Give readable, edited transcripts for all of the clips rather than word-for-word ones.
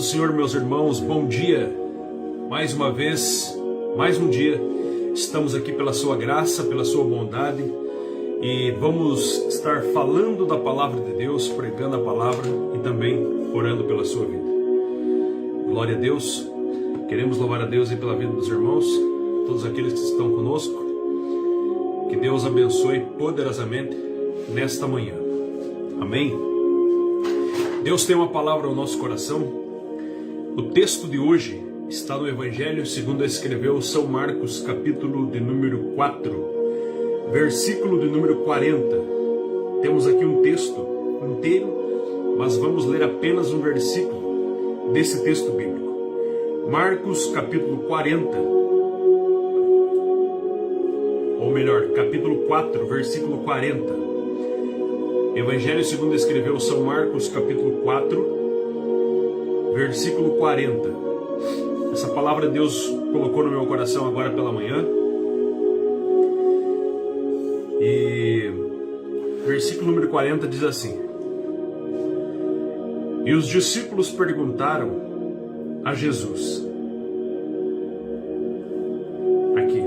Senhor, meus irmãos, bom dia. Mais uma vez, mais um dia, estamos aqui pela sua graça, pela sua bondade e vamos estar falando da palavra de Deus, pregando a palavra e também orando pela sua vida. Glória a Deus. Queremos louvar a Deus aí pela vida dos irmãos, todos aqueles que estão conosco. Que Deus abençoe poderosamente nesta manhã. Amém? Deus tem uma palavra ao nosso coração. O texto de hoje está no Evangelho segundo escreveu São Marcos, capítulo de número 4, versículo de número 40. Temos aqui um texto inteiro, mas vamos ler apenas um versículo desse texto bíblico. Marcos, capítulo 40, ou melhor, capítulo 4, versículo 40. Evangelho segundo escreveu São Marcos, capítulo 4, versículo 40. Essa palavra Deus colocou no meu coração agora pela manhã. E versículo número 40 diz assim: E os discípulos perguntaram a Jesus. Aqui,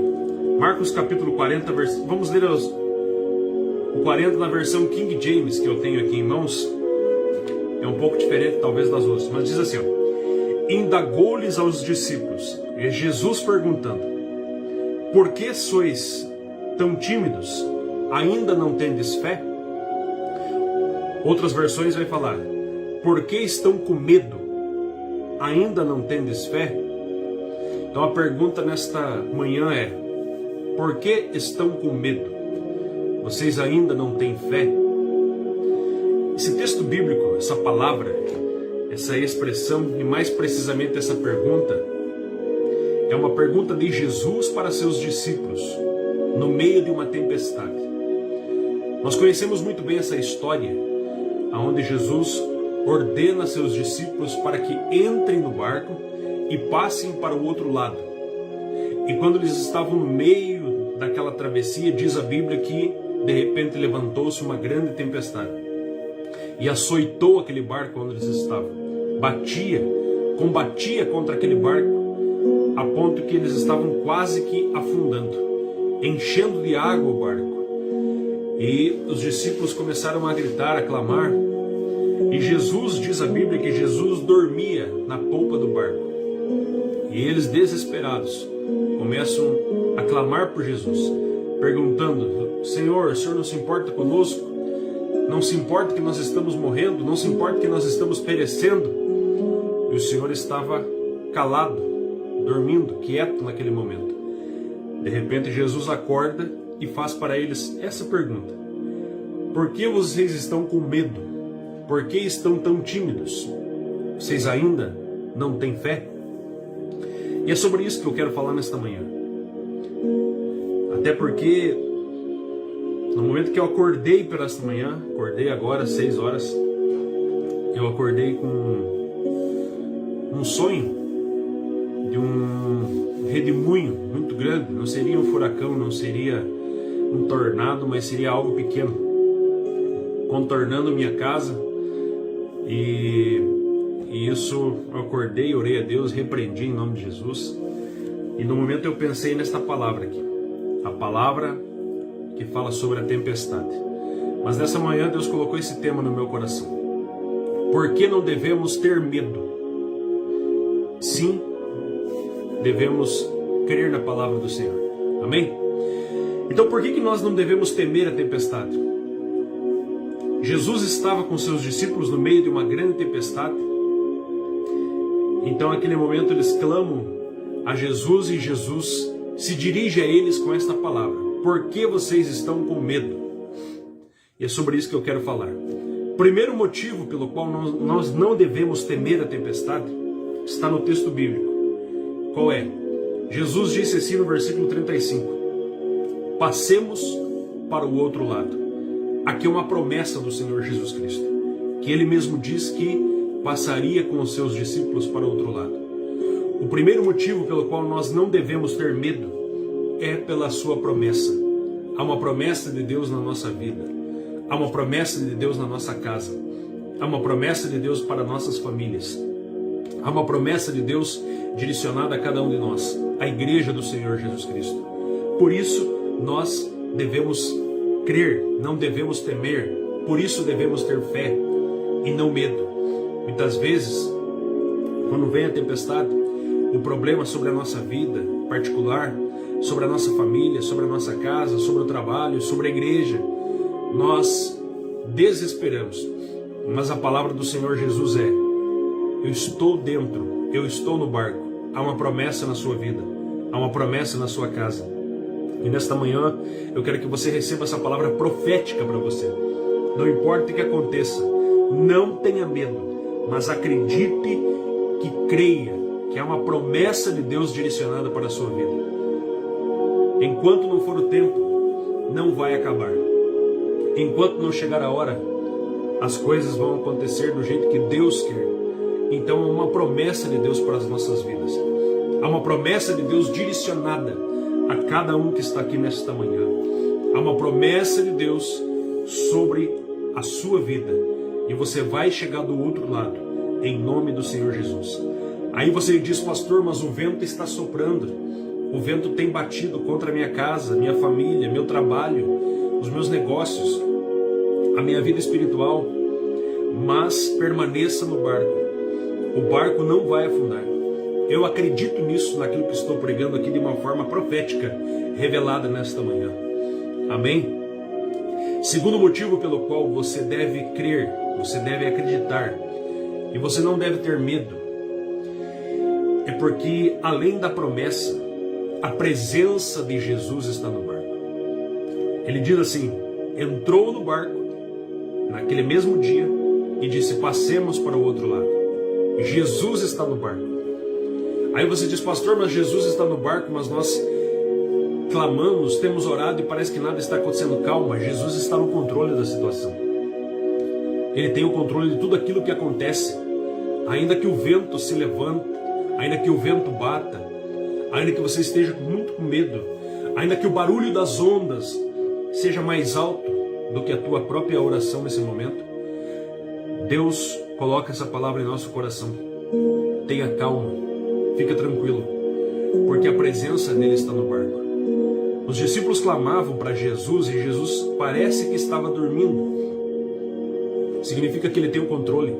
Marcos capítulo 40, vamos ler o 40 na versão King James que eu tenho aqui em mãos. É um pouco diferente talvez das outras, mas diz assim, ó: Indagou-lhes aos discípulos, e Jesus perguntando: Por que sois tão tímidos? Ainda não tendes fé? Outras versões vai falar: Por que estão com medo? Ainda não tendes fé? Então a pergunta nesta manhã é: Por que estão com medo? Vocês ainda não têm fé? Esse texto bíblico, essa palavra, essa expressão e mais precisamente essa pergunta, é uma pergunta de Jesus para seus discípulos no meio de uma tempestade. Nós conhecemos muito bem essa história, onde Jesus ordena seus discípulos para que entrem no barco e passem para o outro lado. E quando eles estavam no meio daquela travessia, diz a Bíblia que de repente levantou-se uma grande tempestade e açoitou aquele barco onde eles estavam. Combatia contra aquele barco, a ponto que eles estavam quase que afundando, enchendo de água o barco. E os discípulos começaram a gritar, a clamar. E Jesus, diz a Bíblia, que Jesus dormia na polpa do barco. E eles, desesperados, começam a clamar por Jesus, perguntando: Senhor, o Senhor não se importa conosco? Não se importa que nós estamos morrendo? Não se importa que nós estamos perecendo? E o Senhor estava calado, dormindo, quieto naquele momento. De repente Jesus acorda e faz para eles essa pergunta: Por que vocês estão com medo? Por que estão tão tímidos? Vocês ainda não têm fé? E é sobre isso que eu quero falar nesta manhã. Até porque no momento que eu acordei por esta manhã, acordei agora às 6 horas, eu acordei com um sonho de um redemoinho muito grande. Não seria um furacão, não seria um tornado, mas seria algo pequeno, contornando minha casa. E isso eu acordei, orei a Deus, repreendi em nome de Jesus. E no momento eu pensei nesta palavra aqui, a palavra que fala sobre a tempestade. Mas nessa manhã Deus colocou esse tema no meu coração. Por que não devemos ter medo? Sim, devemos crer na palavra do Senhor. Amém? Então por que nós não devemos temer a tempestade? Jesus estava com seus discípulos no meio de uma grande tempestade. Então naquele momento eles clamam a Jesus e Jesus se dirige a eles com esta palavra: Por que vocês estão com medo? E é sobre isso que eu quero falar. O primeiro motivo pelo qual nós não devemos temer a tempestade está no texto bíblico. Qual é? Jesus disse assim no versículo 35: Passemos para o outro lado. Aqui é uma promessa do Senhor Jesus Cristo, que Ele mesmo diz que passaria com os seus discípulos para o outro lado. O primeiro motivo pelo qual nós não devemos ter medo é pela sua promessa. Há uma promessa de Deus na nossa vida. Há uma promessa de Deus na nossa casa. Há uma promessa de Deus para nossas famílias. Há uma promessa de Deus direcionada a cada um de nós, a igreja do Senhor Jesus Cristo. Por isso, nós devemos crer, não devemos temer. Por isso, devemos ter fé e não medo. Muitas vezes, quando vem a tempestade, o problema sobre a nossa vida particular, sobre a nossa família, sobre a nossa casa, sobre o trabalho, sobre a igreja, nós desesperamos. Mas a palavra do Senhor Jesus é: eu estou dentro, eu estou no barco. Há uma promessa na sua vida, há uma promessa na sua casa. E nesta manhã eu quero que você receba essa palavra profética para você. Não importa o que aconteça, não tenha medo, mas acredite que creia que há uma promessa de Deus direcionada para a sua vida. Enquanto não for o tempo, não vai acabar. Enquanto não chegar a hora, as coisas vão acontecer do jeito que Deus quer. Então há uma promessa de Deus para as nossas vidas. Há uma promessa de Deus direcionada a cada um que está aqui nesta manhã. Há uma promessa de Deus sobre a sua vida. E você vai chegar do outro lado, em nome do Senhor Jesus. Aí você diz: pastor, mas o vento está soprando. O vento tem batido contra a minha casa, minha família, meu trabalho, os meus negócios, a minha vida espiritual. Mas permaneça no barco. O barco não vai afundar. Eu acredito nisso, naquilo que estou pregando aqui de uma forma profética, revelada nesta manhã. Amém? Segundo motivo pelo qual você deve crer, você deve acreditar, e você não deve ter medo, é porque além da promessa, a presença de Jesus está no barco. Ele diz assim: entrou no barco naquele mesmo dia e disse: passemos para o outro lado. Jesus está no barco. Aí você diz: pastor, mas Jesus está no barco, mas nós clamamos, temos orado e parece que nada está acontecendo. Calma, Jesus está no controle da situação. Ele tem o controle de tudo aquilo que acontece. Ainda que o vento se levante, ainda que o vento bata, ainda que você esteja muito com medo, ainda que o barulho das ondas seja mais alto do que a tua própria oração nesse momento, Deus coloca essa palavra em nosso coração. Tenha calma, fica tranquilo, porque a presença dele está no barco. Os discípulos clamavam para Jesus e Jesus parece que estava dormindo. Significa que ele tem o controle.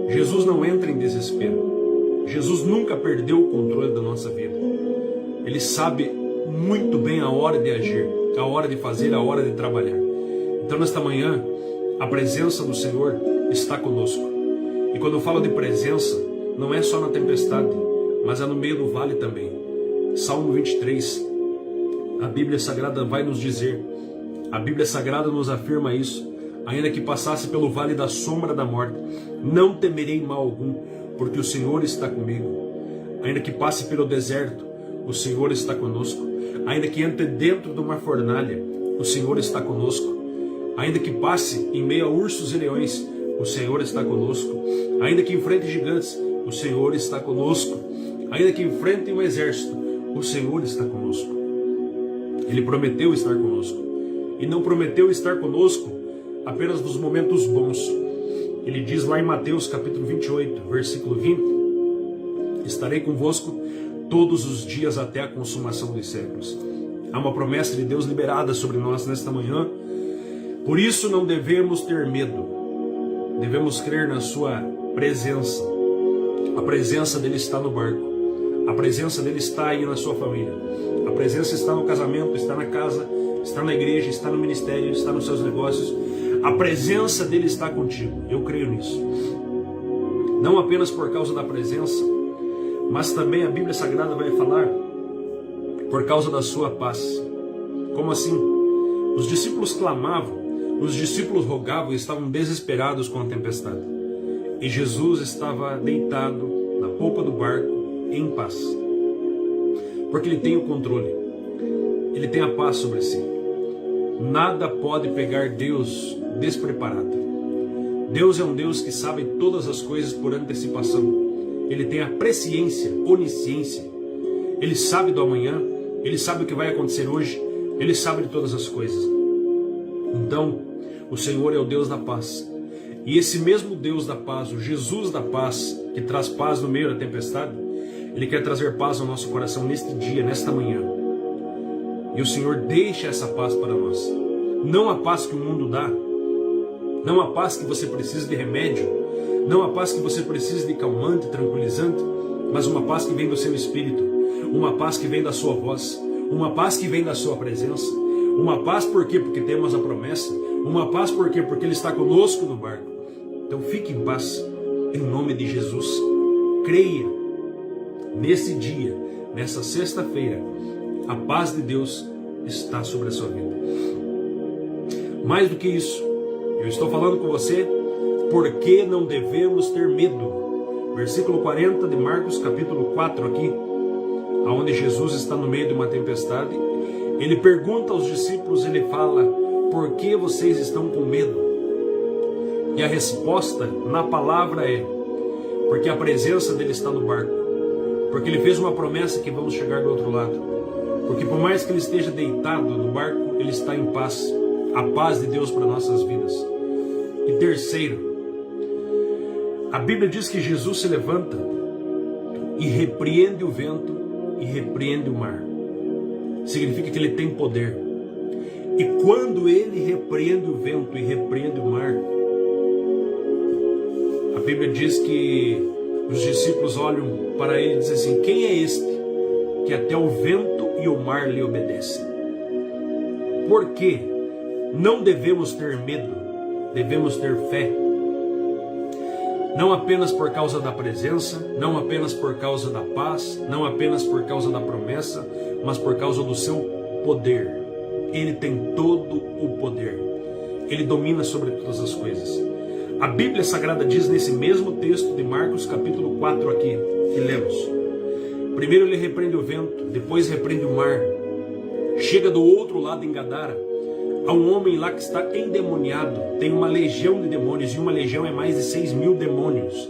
Jesus não entra em desespero. Jesus nunca perdeu o controle da nossa vida. Ele sabe muito bem a hora de agir, a hora de fazer, a hora de trabalhar. Então nesta manhã, a presença do Senhor está conosco. E quando eu falo de presença, não é só na tempestade, mas é no meio do vale também. Salmo 23, a Bíblia Sagrada vai nos dizer, a Bíblia Sagrada nos afirma isso: ainda que passasse pelo vale da sombra da morte, não temerei mal algum, porque o Senhor está comigo. Ainda que passe pelo deserto, o Senhor está conosco. Ainda que entre dentro de uma fornalha, o Senhor está conosco. Ainda que passe em meio a ursos e leões, o Senhor está conosco. Ainda que enfrente gigantes, o Senhor está conosco. Ainda que enfrente um exército, o Senhor está conosco. Ele prometeu estar conosco. E não prometeu estar conosco apenas nos momentos bons. Ele diz lá em Mateus capítulo 28, versículo 20: estarei convosco todos os dias até a consumação dos séculos. Há uma promessa de Deus liberada sobre nós nesta manhã. Por isso não devemos ter medo. Devemos crer na sua presença. A presença dele está no barco. A presença dele está aí na sua família. A presença está no casamento, está na casa, está na igreja, está no ministério, está nos seus negócios. A presença dele está contigo. Eu creio nisso. Não apenas por causa da presença, mas também a Bíblia Sagrada vai falar por causa da sua paz. Como assim? Os discípulos clamavam, os discípulos rogavam e estavam desesperados com a tempestade. E Jesus estava deitado na polpa do barco em paz. Porque ele tem o controle. Ele tem a paz sobre si. Nada pode pegar Deus despreparado. Deus é um Deus que sabe todas as coisas por antecipação. Ele tem a presciência, onisciência. Ele sabe do amanhã. Ele sabe o que vai acontecer hoje. Ele sabe de todas as coisas. Então, o Senhor é o Deus da paz. E esse mesmo Deus da paz, o Jesus da paz, que traz paz no meio da tempestade, Ele quer trazer paz ao nosso coração neste dia, nesta manhã. E o Senhor deixa essa paz para nós. Não a paz que o mundo dá, não a paz que você precisa de remédio, não a paz que você precisa de calmante, tranquilizante, mas uma paz que vem do seu Espírito, uma paz que vem da sua voz, uma paz que vem da sua presença, uma paz por quê? Porque temos a promessa, uma paz por quê? Porque Ele está conosco no barco. Então fique em paz, em nome de Jesus. Creia, nesse dia, nessa sexta-feira, a paz de Deus está sobre a sua vida. Mais do que isso, eu estou falando com você, porque não devemos ter medo. Versículo 40 de Marcos, capítulo 4 aqui, onde Jesus está no meio de uma tempestade. Ele pergunta aos discípulos, ele fala, por que vocês estão com medo? E a resposta na palavra é, porque a presença dele está no barco. Porque ele fez uma promessa que vamos chegar do outro lado. Porque por mais que ele esteja deitado no barco, ele está em paz. A paz de Deus para nossas vidas. E terceiro, a Bíblia diz que Jesus se levanta e repreende o vento e repreende o mar. Significa que ele tem poder. E quando ele repreende o vento e repreende o mar, a Bíblia diz que os discípulos olham para ele e dizem assim, quem é este que até o vento e o mar lhe obedecem? Por quê? Não devemos ter medo, devemos ter fé. Não apenas por causa da presença, não apenas por causa da paz, não apenas por causa da promessa, mas por causa do seu poder. Ele tem todo o poder. Ele domina sobre todas as coisas. A Bíblia Sagrada diz nesse mesmo texto de Marcos capítulo 4 aqui, que lemos. Primeiro ele repreende o vento, depois repreende o mar. Chega do outro lado em Gadara, há um homem lá que está endemoniado, tem uma legião de demônios, e uma legião é mais de 6.000 demônios.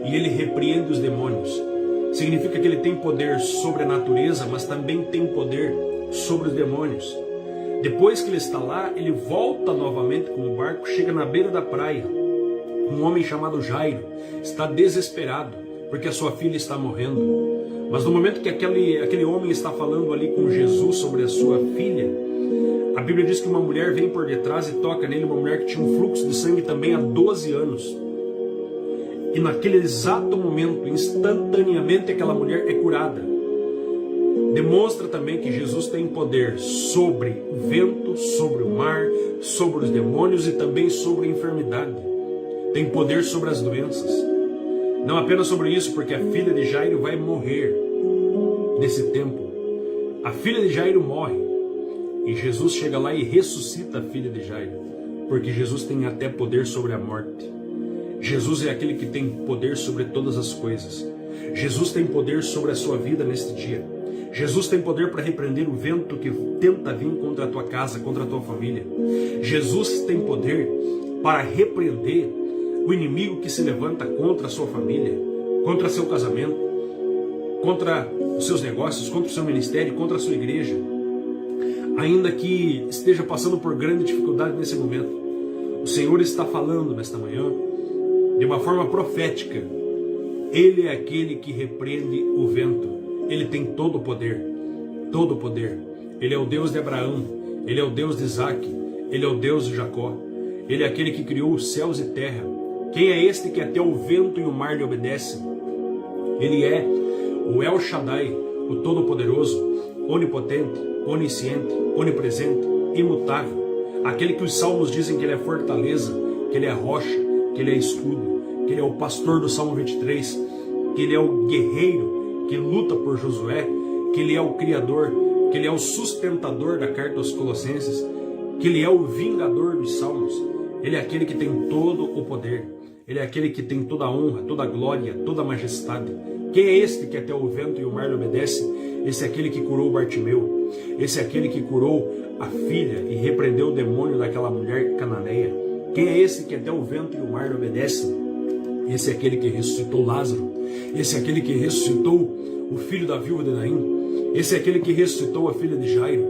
E ele repreende os demônios. Significa que ele tem poder sobre a natureza, mas também tem poder sobre os demônios. Depois que ele está lá, ele volta novamente com o barco, chega na beira da praia. Um homem chamado Jairo está desesperado, porque a sua filha está morrendo. Mas no momento que aquele homem está falando ali com Jesus sobre a sua filha, a Bíblia diz que uma mulher vem por detrás e toca nele, uma mulher que tinha um fluxo de sangue também há 12 anos. E naquele exato momento, instantaneamente, aquela mulher é curada. Demonstra também que Jesus tem poder sobre o vento, sobre o mar, sobre os demônios e também sobre a enfermidade. Tem poder sobre as doenças. Não apenas sobre isso, porque a filha de Jairo vai morrer nesse tempo. A filha de Jairo morre. E Jesus chega lá e ressuscita a filha de Jairo. Porque Jesus tem até poder sobre a morte. Jesus é aquele que tem poder sobre todas as coisas. Jesus tem poder sobre a sua vida neste dia. Jesus tem poder para repreender o vento que tenta vir contra a tua casa, contra a tua família. Jesus tem poder para repreender o inimigo que se levanta contra a sua família, contra seu casamento, contra os seus negócios, contra o seu ministério, contra a sua igreja. Ainda que esteja passando por grande dificuldade nesse momento, o Senhor está falando nesta manhã, de uma forma profética. Ele é aquele que repreende o vento. Ele tem todo o poder, todo o poder. Ele é o Deus de Abraão, Ele é o Deus de Isaac, Ele é o Deus de Jacó. Ele é aquele que criou os céus e terra. Quem é este que até o vento e o mar lhe obedecem? Ele é o El Shaddai, o Todo-Poderoso, onipotente, onisciente, onipresente, imutável. Aquele que os salmos dizem que ele é fortaleza, que ele é rocha, que ele é escudo, que ele é o pastor do Salmo 23, que ele é o guerreiro que luta por Josué, que ele é o criador, que ele é o sustentador da carta aos Colossenses, que ele é o vingador dos salmos. Ele é aquele que tem todo o poder. Ele é aquele que tem toda a honra, toda a glória, toda a majestade. Quem é este que até o vento e o mar lhe obedecem? Esse é aquele que curou Bartimeu. Esse é aquele que curou a filha e repreendeu o demônio daquela mulher cananeia. Quem é esse que até o vento e o mar lhe obedecem? Esse é aquele que ressuscitou Lázaro. Esse é aquele que ressuscitou o filho da viúva de Naim. Esse é aquele que ressuscitou a filha de Jairo.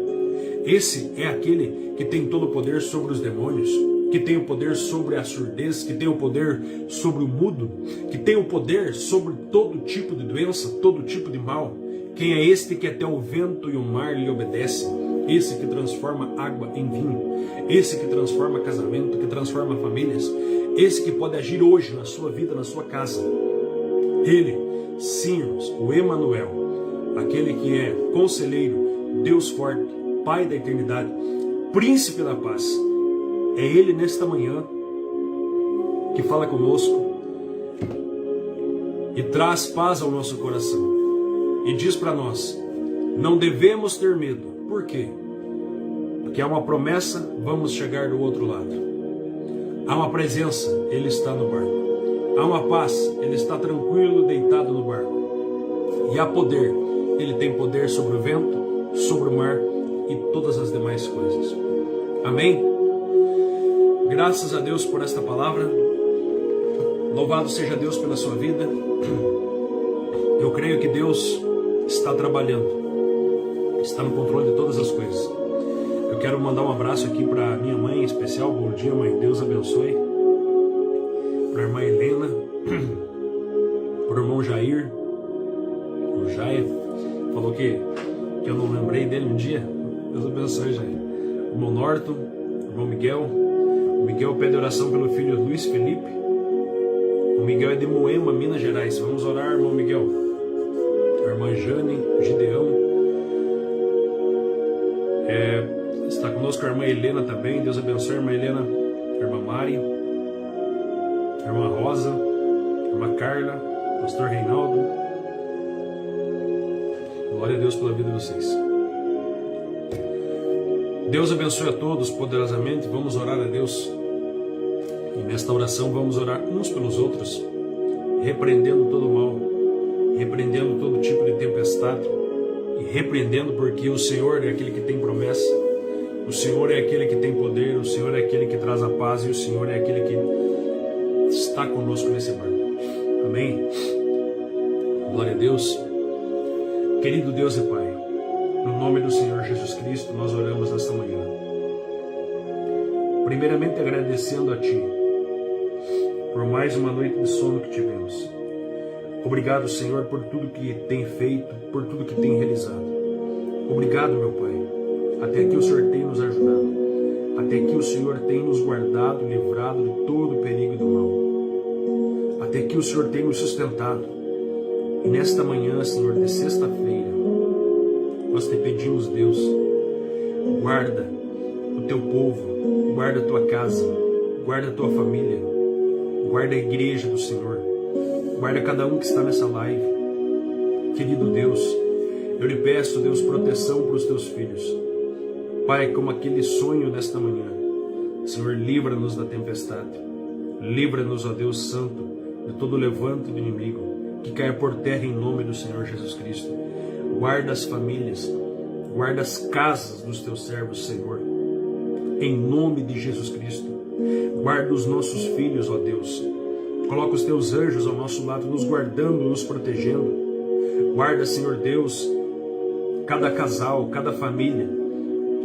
Esse é aquele que tem todo o poder sobre os demônios. que tem o poder sobre a surdez, que tem o poder sobre o mudo, que tem o poder sobre todo tipo de doença, todo tipo de mal. Quem é este que até o vento e o mar lhe obedece? Esse que transforma água em vinho, esse que transforma casamento, que transforma famílias, esse que pode agir hoje na sua vida, na sua casa. Ele, sim, irmãos, o Emanuel, aquele que é conselheiro, Deus forte, Pai da eternidade, Príncipe da paz. É Ele nesta manhã que fala conosco e traz paz ao nosso coração. E diz para nós, não devemos ter medo. Por quê? Porque há uma promessa, vamos chegar do outro lado. Há uma presença, Ele está no barco. Há uma paz, Ele está tranquilo, deitado no barco. E há poder, Ele tem poder sobre o vento, sobre o mar e todas as demais coisas. Amém? Graças a Deus por esta palavra. Louvado seja Deus pela sua vida. Eu creio que Deus está trabalhando, está no controle de todas as coisas. Eu quero mandar um abraço aqui para minha mãe em especial. Bom dia, mãe, Deus abençoe. Para a irmã Helena, para o irmão Jair, o Jair, falou que eu não lembrei dele um dia. Deus abençoe, Jair. Irmão Norton, irmão Miguel. O Miguel pede oração pelo filho Luiz Felipe. O Miguel é de Moema, Minas Gerais. Vamos orar, irmão Miguel. A irmã Jane, Gideão. Está conosco a irmã Helena também. Deus abençoe a irmã Helena. A irmã Mari. A irmã Rosa. A irmã Carla. Pastor Reinaldo. Glória a Deus pela vida de vocês. Deus abençoe a todos poderosamente. Vamos orar a Deus. E nesta oração vamos orar uns pelos outros, repreendendo todo o mal, repreendendo todo tipo de tempestade, e repreendendo porque o Senhor é aquele que tem promessa, o Senhor é aquele que tem poder, o Senhor é aquele que traz a paz e o Senhor é aquele que está conosco nesse barco. Amém? Glória a Deus. Querido Deus e Pai, no nome do Senhor Jesus Cristo, nós oramos nesta manhã. Primeiramente agradecendo a Ti por mais uma noite de sono que tivemos. Obrigado, Senhor, por tudo que tem feito, por tudo que tem realizado. Obrigado, meu Pai. Até aqui o Senhor tem nos ajudado. Até aqui o Senhor tem nos guardado, livrado de todo o perigo e do mal. Até aqui o Senhor tem nos sustentado. E nesta manhã, Senhor, de sexta-feira, nós te pedimos, Deus, guarda o Teu povo, guarda a Tua casa, guarda a Tua família, guarda a igreja do Senhor, guarda cada um que está nessa live. Querido Deus, eu lhe peço, Deus, proteção para os Teus filhos. Pai, como aquele sonho nesta manhã, Senhor, livra-nos da tempestade, livra-nos, ó Deus Santo, de todo levante do inimigo, que caia por terra em nome do Senhor Jesus Cristo. Guarda as famílias, guarda as casas dos Teus servos, Senhor, em nome de Jesus Cristo. Guarda os nossos filhos, ó Deus. Coloca os Teus anjos ao nosso lado, nos guardando, nos protegendo. Guarda, Senhor Deus, cada casal, cada família.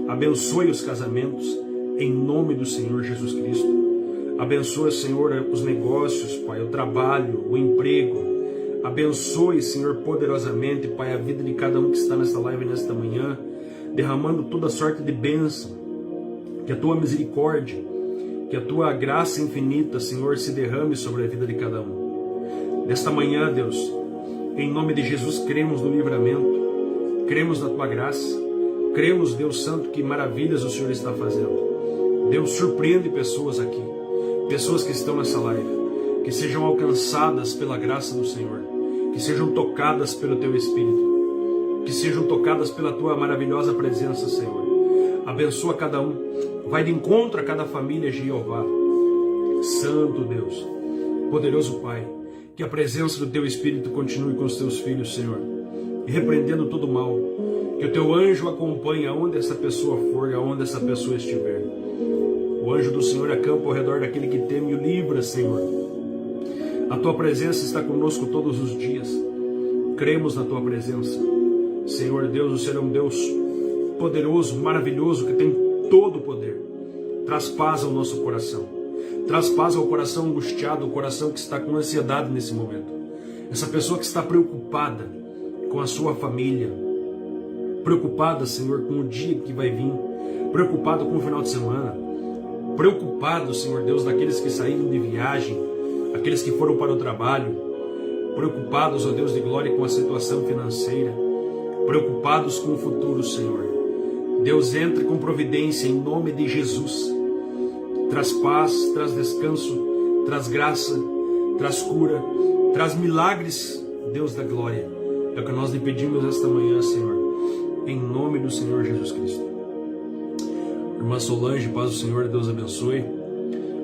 Abençoe os casamentos, em nome do Senhor Jesus Cristo. Abençoe, Senhor, os negócios, Pai, o trabalho, o emprego. Abençoe, Senhor, poderosamente, Pai, a vida de cada um que está nesta live nesta manhã, derramando toda sorte de bênção. Que a Tua misericórdia, que a Tua graça infinita, Senhor, se derrame sobre a vida de cada um. Nesta manhã, Deus, em nome de Jesus, cremos no livramento, cremos na Tua graça, cremos, Deus Santo, que maravilhas o Senhor está fazendo. Deus, surpreende pessoas aqui, pessoas que estão nessa live, que sejam alcançadas pela graça do Senhor, que sejam tocadas pelo Teu Espírito, que sejam tocadas pela Tua maravilhosa presença, Senhor. Abençoa cada um, vai de encontro a cada família, Jeová. Santo Deus, poderoso Pai, que a presença do Teu Espírito continue com os Teus filhos, Senhor, e repreendendo todo o mal, que o Teu anjo acompanhe aonde essa pessoa for e aonde essa pessoa estiver. O anjo do Senhor acampa ao redor daquele que teme e o livra, Senhor. A Tua presença está conosco todos os dias. Cremos na Tua presença. Senhor Deus, o Senhor é um Deus poderoso, maravilhoso, que tem todo o poder. traz paz ao nosso coração. Traz paz ao coração angustiado, ao coração que está com ansiedade nesse momento. Essa pessoa que está preocupada com a sua família, preocupada, Senhor, com o dia que vai vir, preocupada com o final de semana, preocupado, Senhor Deus, daqueles que saíram de viagem, aqueles que foram para o trabalho, preocupados, ó Deus de glória, com a situação financeira, preocupados com o futuro, Senhor. Deus, entre com providência em nome de Jesus. Traz paz, traz descanso, traz graça, traz cura, traz milagres, Deus da glória. É o que nós lhe pedimos esta manhã, Senhor, em nome do Senhor Jesus Cristo. Irmã Solange, paz do Senhor, Deus abençoe.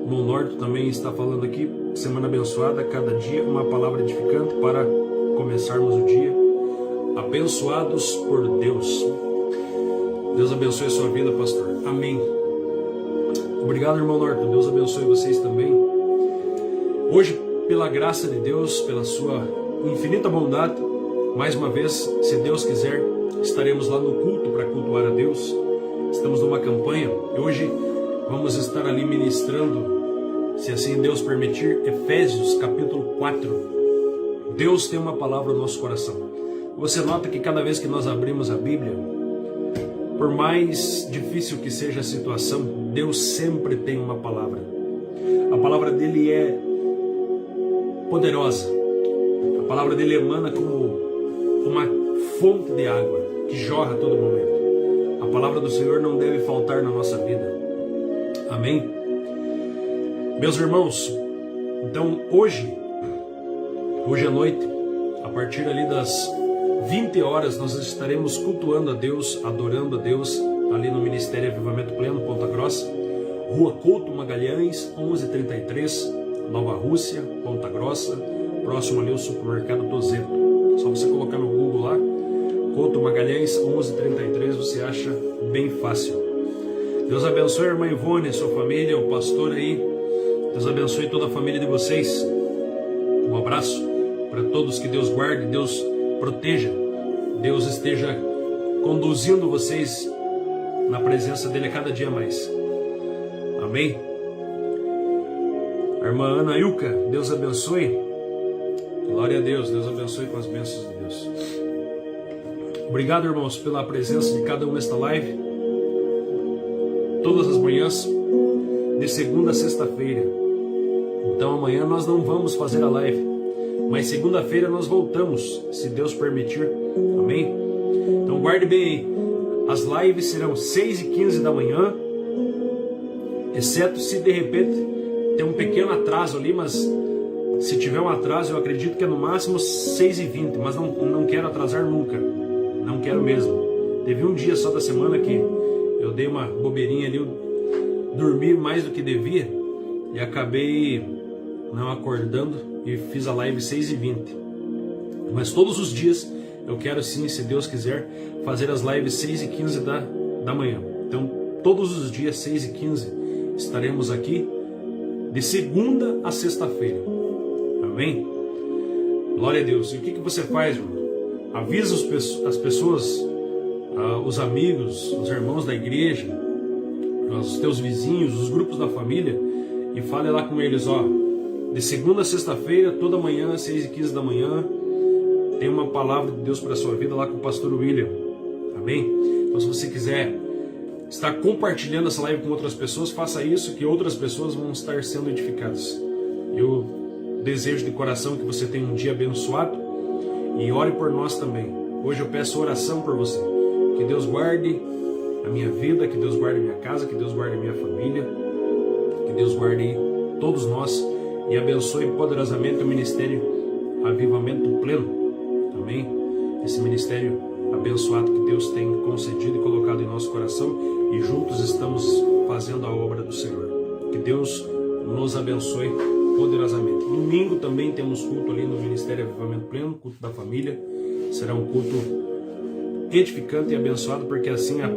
Irmão Norto também está falando aqui, semana abençoada, cada dia uma palavra edificante para começarmos o dia. Abençoados por Deus. Deus abençoe a sua vida, pastor. Amém. Obrigado, irmão Norton. Deus abençoe vocês também. Hoje, pela graça de Deus, pela sua infinita bondade, mais uma vez, se Deus quiser, estaremos lá no culto para cultuar a Deus. Estamos numa campanha e hoje vamos estar ali ministrando, se assim Deus permitir, Efésios capítulo 4. Deus tem uma palavra no nosso coração. Você nota que cada vez que nós abrimos a Bíblia, por mais difícil que seja a situação, Deus sempre tem uma palavra. A palavra dele é poderosa. A palavra dele emana como uma fonte de água que jorra a todo momento. A palavra do Senhor não deve faltar na nossa vida. Amém? Meus irmãos, então hoje à noite, a partir ali das 20 horas, nós estaremos cultuando a Deus, adorando a Deus, ali no Ministério Avivamento Pleno, Ponta Grossa, Rua Couto Magalhães, 1133, Nova Rússia, Ponta Grossa, próximo ali ao supermercado Tozeto. Só você colocar no Google lá, Couto Magalhães, 1133, você acha bem fácil. Deus abençoe a irmã Ivone, a sua família, o pastor aí. Deus abençoe toda a família de vocês. Um abraço para todos, que Deus guarde, Deus proteja, Deus esteja conduzindo vocês na presença dele a cada dia mais. Amém? A irmã Ana Ilka, Deus abençoe. Glória a Deus, Deus abençoe com as bênçãos de Deus. Obrigado, irmãos, pela presença de cada um nesta live. Todas as manhãs, de segunda a sexta-feira. Então amanhã nós não vamos fazer a live, mas segunda-feira nós voltamos, se Deus permitir. Amém? Então guarde bem aí. As lives serão 6h15 da manhã, exceto se de repente tem um pequeno atraso ali, mas se tiver um atraso, eu acredito que é no máximo 6h20, mas não quero atrasar nunca. Não quero mesmo. Teve um dia só da semana que eu dei uma bobeirinha ali, eu dormi mais do que devia e acabei não acordando e fiz a live 6h20. Mas todos os dias eu quero sim, se Deus quiser, fazer as lives 6h15 da manhã. Então todos os dias 6h15 estaremos aqui, de segunda a sexta-feira. Amém? Glória a Deus. E o que você faz, irmão? Avisa as pessoas, os amigos, os irmãos da igreja, os teus vizinhos, os grupos da família, e fale lá com eles, ó, de segunda a sexta-feira, toda manhã, 6h15 da manhã, tem uma palavra de Deus para a sua vida lá com o pastor William. Amém? Então, se você quiser estar compartilhando essa live com outras pessoas, faça isso, que outras pessoas vão estar sendo edificadas. Eu desejo de coração que você tenha um dia abençoado e ore por nós também. Hoje eu peço oração por você. Que Deus guarde a minha vida, que Deus guarde a minha casa, que Deus guarde a minha família, que Deus guarde todos nós e abençoe poderosamente o Ministério Avivamento Pleno. Amém? Esse ministério abençoado que Deus tem concedido e colocado em nosso coração, e juntos estamos fazendo a obra do Senhor. Que Deus nos abençoe poderosamente. Domingo também temos culto ali no Ministério Avivamento Pleno, culto da família. Será um culto edificante e abençoado, porque assim a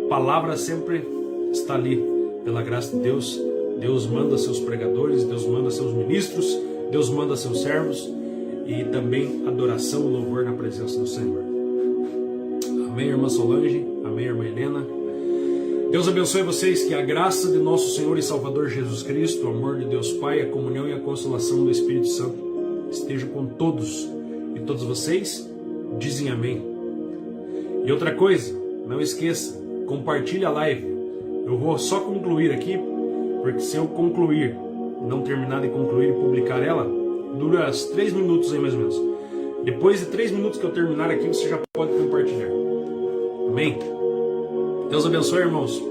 palavra sempre está ali, pela graça de Deus. Deus manda seus pregadores, Deus manda seus ministros, Deus manda seus servos, e também adoração e louvor na presença do Senhor. Amém, irmã Solange? Amém, irmã Helena? Deus abençoe vocês, que a graça de nosso Senhor e Salvador Jesus Cristo, o amor de Deus Pai, a comunhão e a consolação do Espírito Santo esteja com todos e todos vocês dizem amém. E outra coisa, não esqueça, compartilhe a live. Eu vou só concluir aqui, porque se eu concluir, não terminar de concluir e publicar ela, dura 3 minutos aí mais ou menos. Depois de 3 minutos que eu terminar aqui, você já pode compartilhar. Amém? Deus abençoe, irmãos.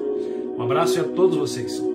Um abraço a todos vocês.